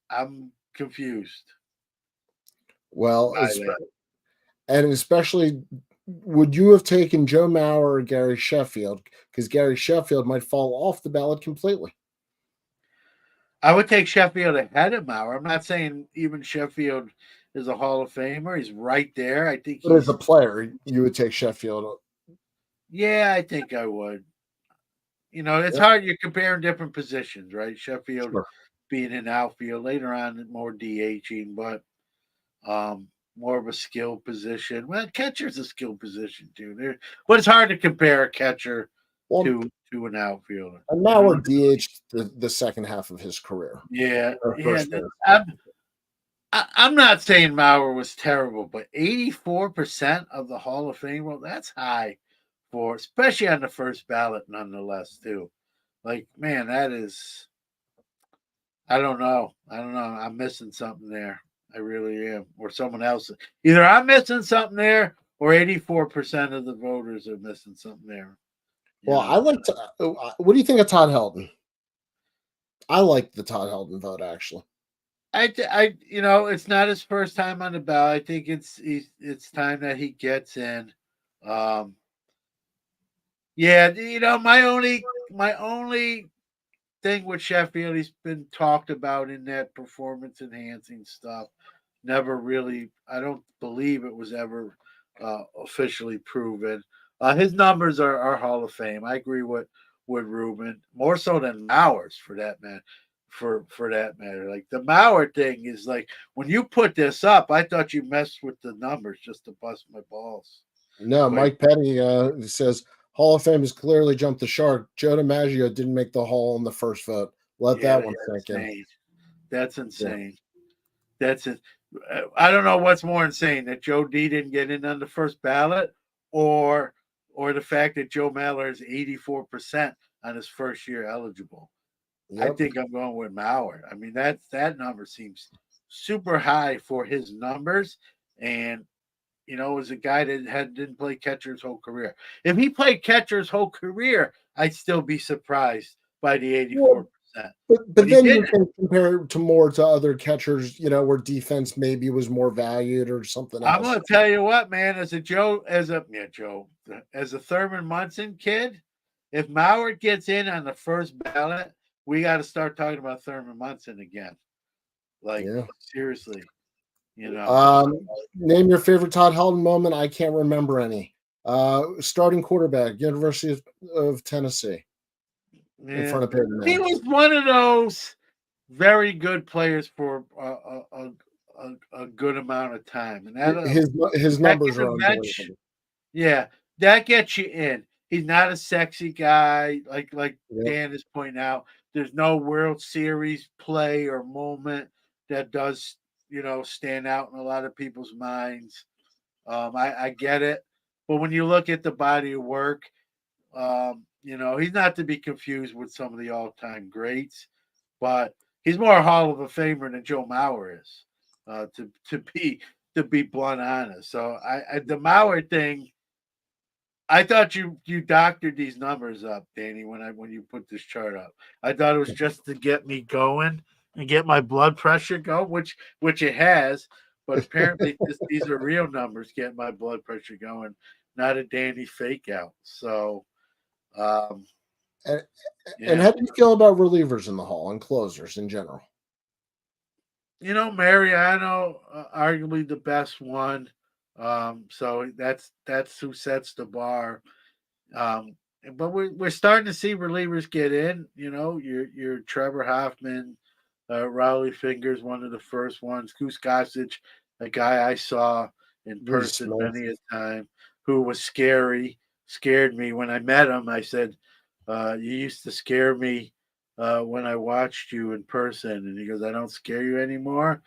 I'm confused. Well, especially, would you have taken Joe Mauer or Gary Sheffield? Because Gary Sheffield might fall off the ballot completely. I would take Sheffield ahead of Mauer. I'm not saying even Sheffield is a Hall of Famer. He's right there. I think. But as a player, you would take Sheffield. Yeah, I think I would. It's hard. You're comparing different positions, right? Sheffield being in outfield, later on more DHing, but more of a skill position. Well, catcher's a skill position too. But it's hard to compare a catcher to an outfielder. And Mauer DH'd the second half of his career. Yeah. I'm not saying Mauer was terrible, but 84% of the Hall of Fame, well, that's high especially on the first ballot, nonetheless, too. Like, man, that is, I don't know. I'm missing something there. I really am. Or someone else. Either I'm missing something there or 84% of the voters are missing something there. Well, I like to. What do you think of Todd Helton? I like the Todd Helton vote, actually. It's not his first time on the ballot. I think it's time that he gets in. Yeah, my only thing with Sheffield, he's been talked about in that performance enhancing stuff. Never really, I don't believe it was ever officially proven. His numbers are Hall of Fame. I agree with Ruben, more so than Mauer's for that matter. For that matter, like the Mauer thing is like when you put this up, I thought you messed with the numbers just to bust my balls. No, Mike Petty says Hall of Fame has clearly jumped the shark. Joe DiMaggio didn't make the Hall in the first vote. Let that one sink in. That's insane. Yeah. That's it. I don't know what's more insane, that Joe D didn't get in on the first ballot, or the fact that Joe Mauer is 84% on his first year eligible. Yep. I think I'm going with Mauer. I mean, that number seems super high for his numbers, and was a guy that didn't play catcher his whole career. If he played catcher his whole career, I'd still be surprised by the 84%. But then you can compare it to other catchers, where defense maybe was more valued or something else. I'm going to tell you what, man, as a Thurman Munson kid, if Mauer gets in on the first ballot, we got to start talking about Thurman Munson again. Seriously. Name your favorite Todd Helton moment. I can't remember any. Starting quarterback, University of Tennessee. in Yeah. front of Peyton He Manning. was one of those very good players for a good amount of time, and that His that numbers can are eventually, unbelievable. yeah, that gets you in. He's not a sexy guy, like Yep. Dan is pointing out. There's no World Series play or moment that does, stand out in a lot of people's minds. I get it, but when you look at the body of work, he's not to be confused with some of the all-time greats, but he's more a Hall of a Famer than Joe Mauer is, to be blunt honest. So the Mauer thing, I thought you doctored these numbers up, Danny, when you put this chart up. I thought it was just to get me going and get my blood pressure going, which it has, but apparently these are real numbers getting my blood pressure going, not a Danny fake out. So um, And, and yeah. how do you feel about relievers in the Hall and closers in general? Mariano, arguably the best one. So that's who sets the bar. Um, but we're starting to see relievers get in. Your Trevor Hoffman, Rowley Fingers, one of the first ones. Goose Gossage, a guy I saw in person Smith. many a time, who was scared me when I met him. I said, "You used to scare me when I watched you in person," and he goes, "I don't scare you anymore."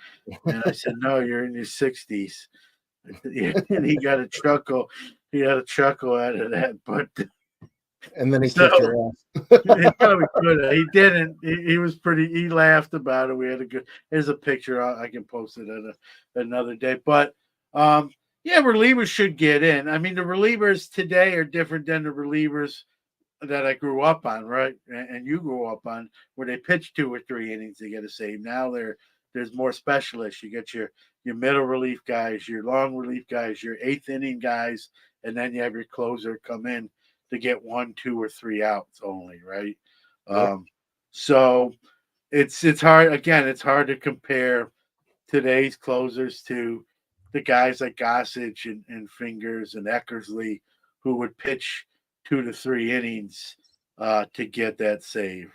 And I said, "No, you're in your 60s." And he got a chuckle. He had a chuckle out of that, but And then he so kicked your ass. he probably could have. He didn't. He was pretty. He laughed about it. We had a good. There's a picture. I can post it another day. But yeah, relievers should get in. I mean, the relievers today are different than the relievers that I grew up on, right? And you grew up on, where they pitch 2 or 3 innings to get a save. Now there's more specialists. You get your middle relief guys, your long relief guys, your 8th inning guys, and then you have your closer come in to get 1, 2, or 3 outs only, right? Yep. So it's hard. Again, it's hard to compare today's closers to the guys like Gossage and Fingers and Eckersley, who would pitch 2 to 3 innings to get that save,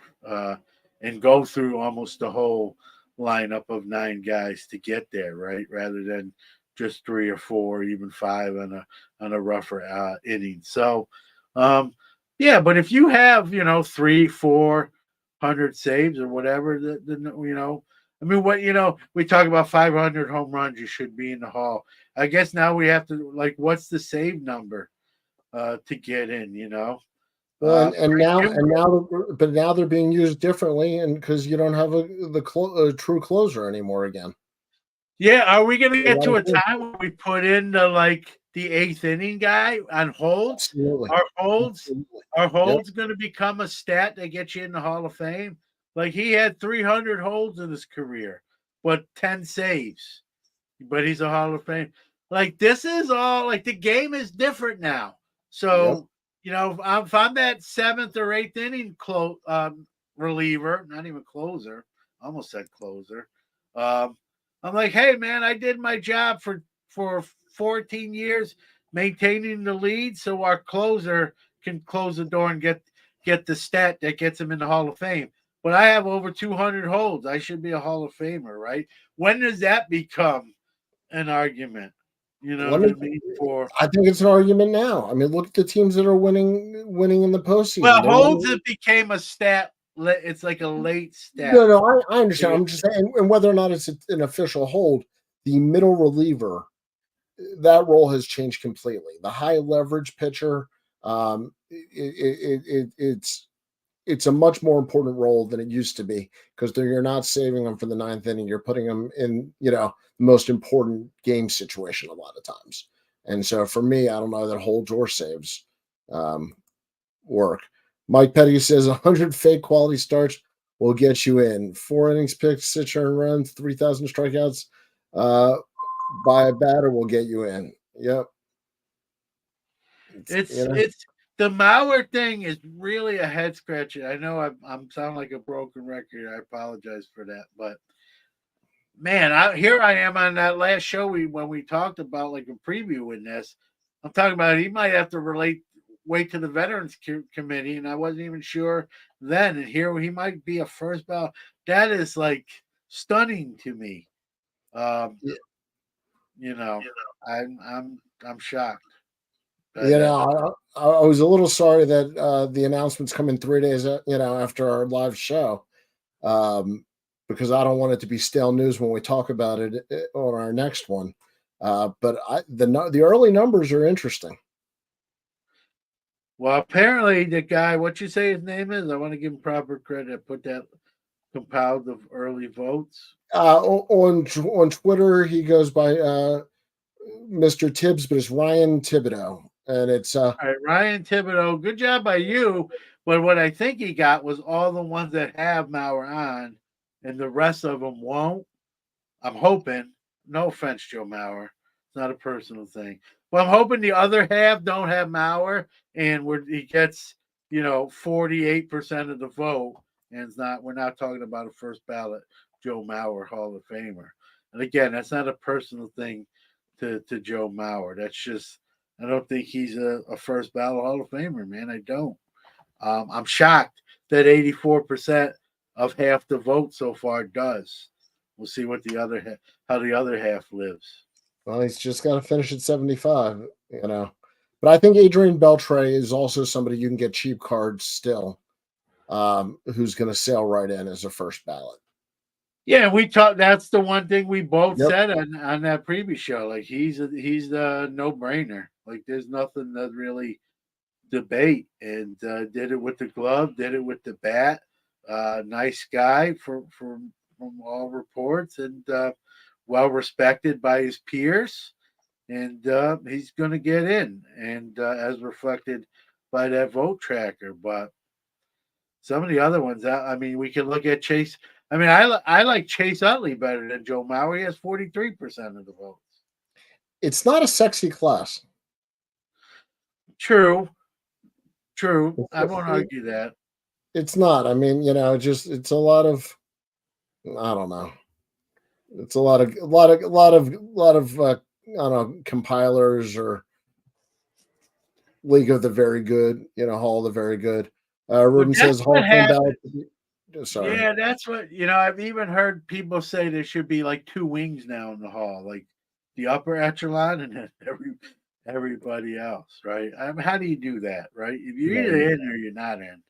and go through almost the whole lineup of 9 guys to get there, right? Rather than just 3 or 4, even 5 on a rougher inning. So, yeah, but if you have 300-400 saves or whatever, I mean, we talk about 500 home runs, you should be in the Hall. I guess now we have to, like, what's the save number to get in? Well, but now they're being used differently, and because you don't have a true closer anymore again. Yeah, are we going to get to a time where we put in the 8th inning guy on holds? Absolutely. Are holds going to become a stat that gets you in the Hall of Fame? Like, he had 300 holds in his career, but 10 saves. But he's a Hall of Fame. Like, this is all, like, the game is different now. So, if I'm that 7th or 8th inning reliever, not even closer, almost said closer. I'm like, hey, man, I did my job for 14 years maintaining the lead, so our closer can close the door and get the stat that gets him in the Hall of Fame. But I have over 200 holds. I should be a Hall of Famer, right? When does that become an argument? You know what I mean? I think it's an argument now. I mean, look at the teams that are winning in the postseason. Well, holds it became a stat. It's like a late stat. No, I understand. I'm just saying, and whether or not it's an official hold, the middle reliever, that role has changed completely. The high leverage pitcher, it's a much more important role than it used to be, because you're not saving them for the 9th inning. You're putting them in, the most important game situation a lot of times. And so for me, I don't know that holds or saves work. Mike Petty says 100 fake quality starts will get you in. 4 innings pitched, 6 earned runs, 3,000 strikeouts by a batter will get you in. Yep. It's the Mauer thing is really a head scratcher. I know I'm sound like a broken record. I apologize for that, but man, here I am on that last show when we talked about like a preview in this. I'm talking about he might have to wait to the Veterans Committee, and I wasn't even sure then, and here he might be a first ballot. That is like stunning to me. Um, Yeah. you know, I'm shocked by You that. know, I was a little sorry that the announcements come in 3 days, after our live show, um, because I don't want it to be stale news when we talk about it on our next one. But the early numbers are interesting. Well, apparently the guy, what you say his name is, I want to give him proper credit. Put that compiled of early votes. On Twitter, he goes by Mr. Tibbs, but it's Ryan Thibodeau, and it's All right, Ryan Thibodeau, good job by you. But what I think he got was all the ones that have Mauer on, and the rest of them won't. I'm hoping. No offense, Joe Mauer. It's not a personal thing. But I'm hoping the other half don't have Mauer, and he gets 48% of the vote, and it's not. We're not talking about a first ballot Joe Mauer Hall of Famer. And again, that's not a personal thing to Joe Mauer. That's just I don't think he's a first ballot Hall of Famer, man. I don't. I'm shocked that 84% of half the vote so far does. We'll see what how the other half lives. well, he's just got to finish at 75, you know. But I think Adrian Beltre is also somebody you can get cheap cards still, who's going to sail right in as a first ballot. Yeah, we talked. That's the one thing we both Yep. said on that previous show. Like he's the no brainer. Like there's nothing to really debate. And did it with the glove, did it with the bat. Nice guy from all reports, and well respected by his peers. And he's going to get in, and as reflected by that vote tracker. But some of the other ones, I mean, we can look at Chase. I mean, I like Chase Utley better than Joe Mauer. He has 43% of the votes. It's not a sexy class. True, true. I won't It's, argue that. it's not. I mean, it's a lot of, I don't know. It's a lot of I don't know, compilers or League of the Very Good, Hall of the Very Good. Well, Ruben that's says Hall what of Fame happened. ballot. Sorry. Yeah, that's what I've even heard people say there should be like two wings now in the hall, like the upper echelon and then everybody else, right? I mean, how do you do that, right? If you're No, either you in don't. or you're not in,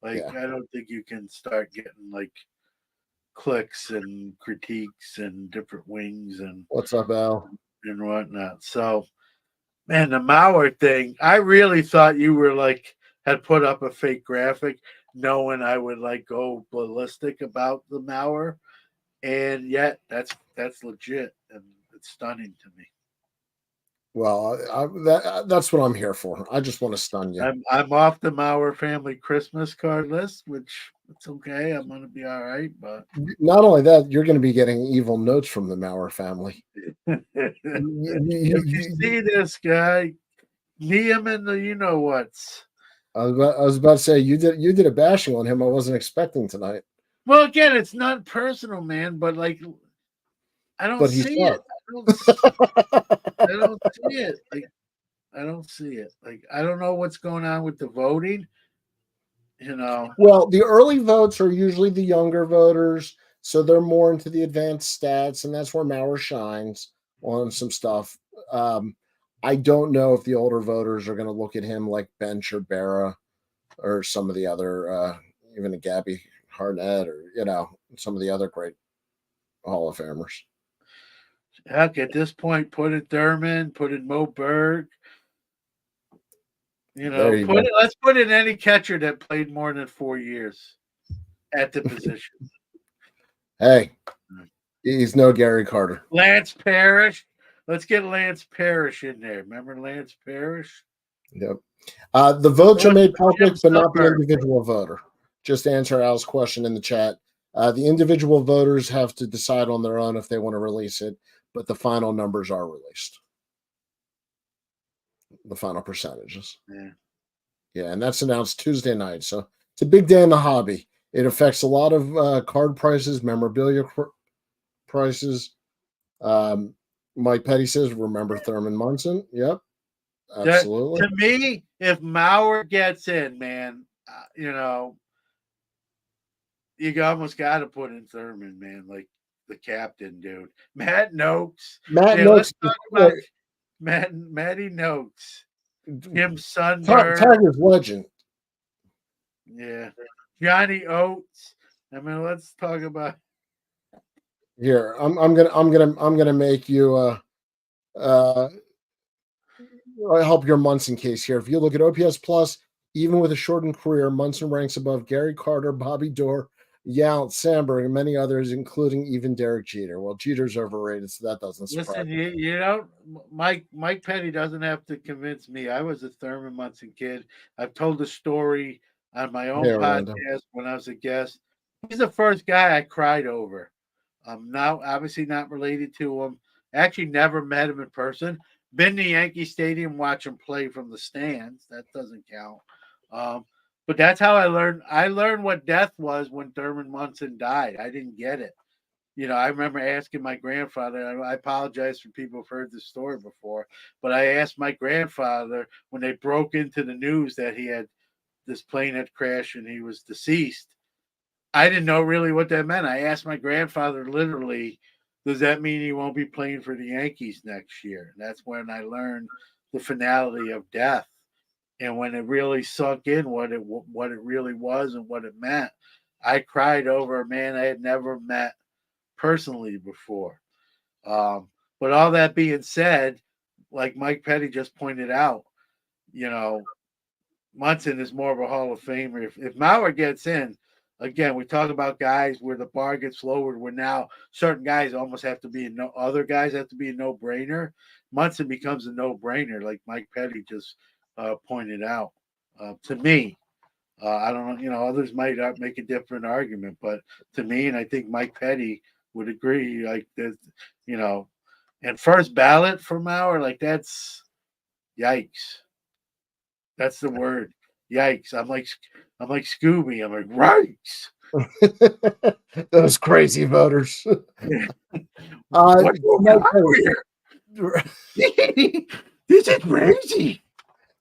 like Yeah. I don't think you can start getting like clicks and critiques and different wings What's up, Al? and whatnot. So, man, the Mauer thing, I really thought you were like had put up a fake graphic, knowing I would like go ballistic about the Mauer, and yet that's legit and it's stunning to me. Well, that's what I'm here for. I just want to stun you. I'm off the Mauer family Christmas card list, which it's okay. I'm gonna be all right, but Not only that, you're going to be getting evil notes from the Maurer family. if You- you you- you- see this guy, knee him in the what's. I was about to say you did a bashing on him I wasn't expecting tonight, Well, again, it's not personal, man, but like I don't but he see it. sucked. I don't see it. Like I don't see it. Like I don't know what's going on with the voting. You know, Well, the early votes are usually the younger voters, so they're more into the advanced stats, and that's where Maurer shines on some stuff. Um, I don't know if the older voters are going to look at him like Bench or Barra or some of the other, even a Gabby Harnett or some of the other great Hall of Famers. heck, at this point, put in Thurman, put in Mo Berg. There you Put go. it. Let's put in any catcher that played more than 4 years at the position. Hey, he's no Gary Carter. Lance Parrish. Let's get Lance Parrish in there. Remember Lance Parrish? Yep. The votes are made Jim public, but not the Summer. individual voter. Just to answer Al's question in the chat, the individual voters have to decide on their own if they want to release it, but the final numbers are released. The final percentages. Yeah. Yeah, and that's announced Tuesday night. So it's a big day in the hobby. It affects a lot of card prices, memorabilia prices. Mike Petty says, remember Thurman Munson? Yep, That absolutely. to me, if Mauer gets in, man, you almost got to put in Thurman, man, like the captain, dude. Matt Noakes. Matt Yeah, let's Noakes, talk about Matty Noakes. Kim Sundberg. Tigers legend. Yeah. Johnny Oates. I mean, let's talk about Here, I'm gonna make you help your Munson case here. If you look at OPS plus, even with a shortened career, Munson ranks above Gary Carter, Bobby Dorr, Yount, Sandberg, and many others, including even Derek Jeter. Well, Jeter's overrated, so that doesn't surprise listen, me. you know, Mike Petty doesn't have to convince me. I was a Thurman Munson kid. I've told the story on my own Hey, Orlando. podcast when I was a guest. He's the first guy I cried over. Now obviously not related to him. Actually, never met him in person. Been to Yankee Stadium, watch him play from the stands. That doesn't count. But that's how I learned. I learned what death was when Thurman Munson died. I didn't get it. I remember asking my grandfather. I apologize for people who've heard this story before, but I asked my grandfather when they broke into the news that he had this plane had crashed and he was deceased. I didn't know really what that meant. I asked my grandfather literally, does that mean he won't be playing for the Yankees next year? And that's when I learned the finality of death. And when it really sunk in what it really was and what it meant, I cried over a man I had never met personally before. But all that being said, like Mike Petty just pointed out, you know, Munson is more of a Hall of Famer. If Mauer gets in, again, we talk about guys where the bar gets lowered, where now certain guys almost have to be other guys have to be a no brainer. Munson becomes a no brainer, like Mike Petty just pointed out. To me, I don't know, others might make a different argument, but to me, and I think Mike Petty would agree, like that, you know, and first ballot for Mauer, like that's yikes. That's the word. Yikes. I'm like Scooby. I'm like, yikes. Those crazy voters. What's going Mike on Petty. here? This is crazy.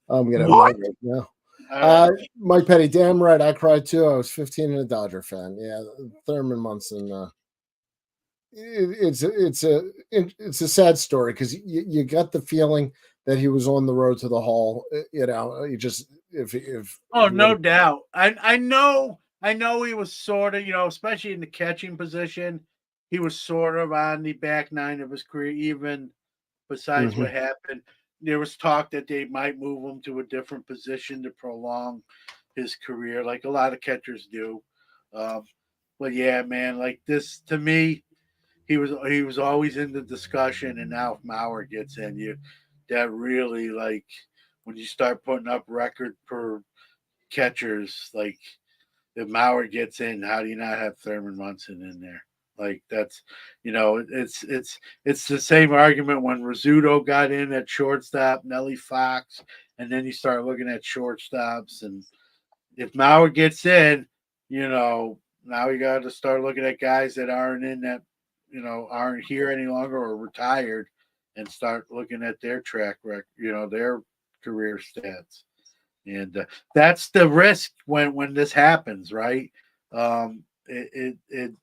I'm gonna What? right now. Uh, Mike Petty, damn right. I cried too. I was 15 and a Dodger fan. Yeah, Thurman Munson. It's a sad story because you got the feeling that he was on the road to the Hall. You just if oh, you no would doubt. I know he was sort of, especially in the catching position, he was sort of on the back nine of his career, even besides Mhm. what happened. There was talk that they might move him to a different position to prolong his career, like a lot of catchers do. Um, but yeah, man, like this to me, he was always in the discussion, and now if Mauer gets in, that really like when you start putting up record per catchers, like if Mauer gets in, how do you not have Thurman Munson in there? Like that's it's the same argument when Rizzuto got in at shortstop, Nelly Fox, and then you start looking at shortstops, and if Mauer gets in, now you got to start looking at guys that aren't in that, aren't here any longer or retired, and start looking at their track record, their career stats. And that's the risk when this happens, right? It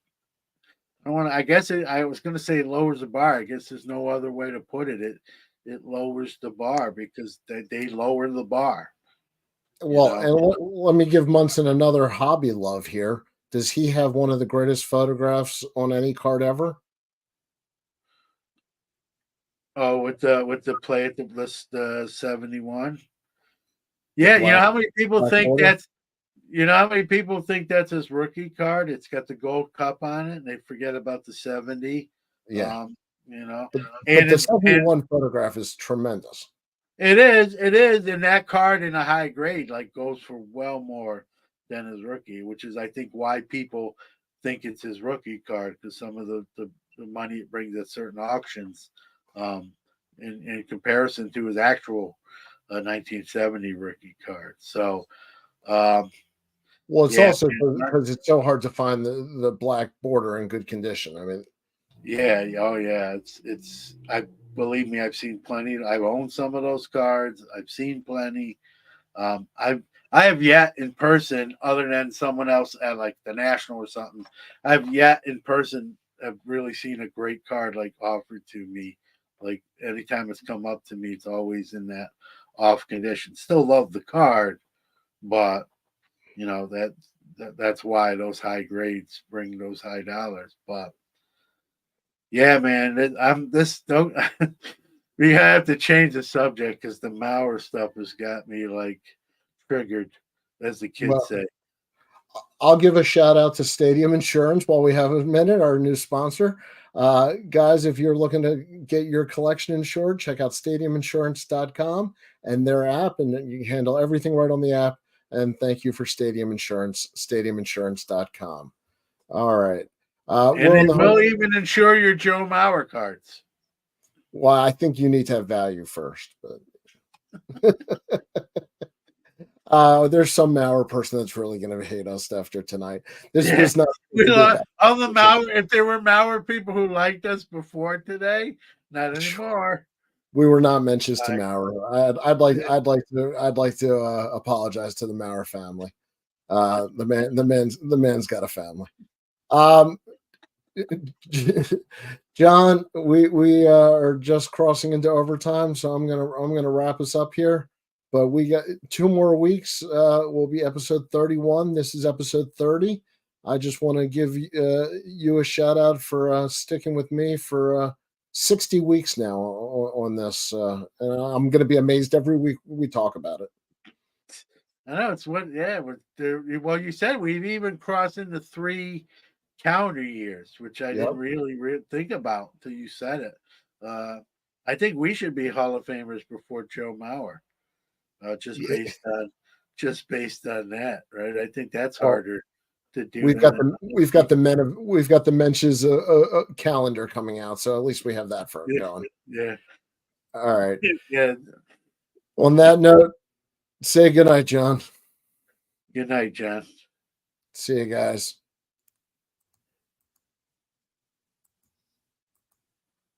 I want. I guess I was going to say it lowers the bar. I guess there's no other way to put it. It lowers the bar because they lower the bar. You Well, know. and let me give Munson another hobby love here. Does he have one of the greatest photographs on any card ever? Oh, with the play at the list 71. The Yeah, black how many people black think border? that's his rookie card? It's got the gold cup on it, and they forget about the 70. Yeah. Um, you know, But and the it's and 71 photograph is tremendous. it is, and that card in a high grade like goes for well more than his rookie, which is I think why people think it's his rookie card because some of the money it brings at certain auctions, um, in comparison to his actual 1970 rookie card. So um, Well, it's yeah, also because it's so hard to find the black border in good condition. I mean, yeah, oh yeah. It's I believe me, I've seen plenty. I've owned some of those cards. I've seen plenty. I've I have yet in person, other than someone else at like the National or something, I've yet in person have really seen a great card like offered to me. Like anytime it's come up to me, it's always in that off condition. Still love the card, but you know that's why those high grades bring those high dollars. But yeah, man, I'm this don't. We have to change the subject because the Mauer stuff has got me like triggered, as the kids Well, say. I'll give a shout out to Stadium Insurance while we have a minute, our new sponsor. Guys, if you're looking to get your collection insured, check out stadiuminsurance.com and their app, and you handle everything right on the app. And thank you for Stadium Insurance, stadiuminsurance.com. All right. And We're on it the will home. even insure your Joe Mauer cards. Well, I think you need to have value first, but there's some Mauer person that's really going to hate us after tonight. This Yeah. was not We lost all the Mauer. If there were Mauer people who liked us before today, not anymore. We were not Mensches to Mauer. I'd like to apologize to the Mauer family. The man's got a family. John, we are just crossing into overtime, so I'm gonna wrap us up here. But we got 2 more weeks. Will be episode 31. This is episode 30. I just want to give you a shout out for sticking with me for 60 weeks now on this. And I'm going to be amazed every week we talk about it. I know it's what, yeah. Well, you said we've even crossed into 3 calendar years, which I didn't really think about until you said it. I think we should be Hall of Famers before Joe Mauer, just based on that, right? I think that's harder to do. We've got the Mensches calendar coming out, so at least we have that for going. Yeah. All right. Yeah. On that note, say good night, John. Good night, John. See you guys.